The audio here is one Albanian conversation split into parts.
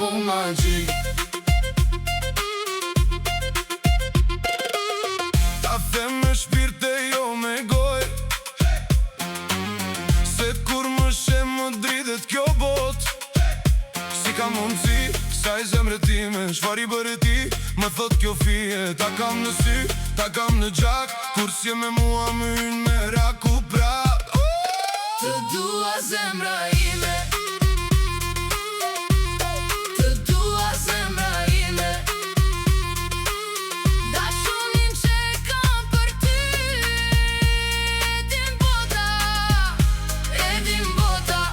po magjik. Ta them me shpirt e jo me goj, se kur më shem më dridhet kjo bot. Si ka mundësi, kësaj zemre time, çfar i bëre ti, më thot kjo fije. Ta kam në sy, ta kam në gjak, kur s'je me mua më hyn me raku prak. Të dua zemra ime, të dua zemra ime, dashurin që kam për ty, din bota, e din bota.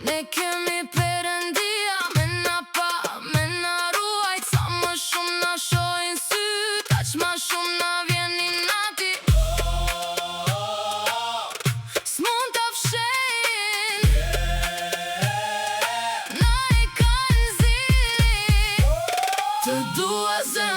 Ne kemi Perëndia me na pa, me na ruajt, sa më shumë na shohin syt, aq ma shumë na vjen inati. S'mund ta fshin, na e kanë zili. Të dua zemra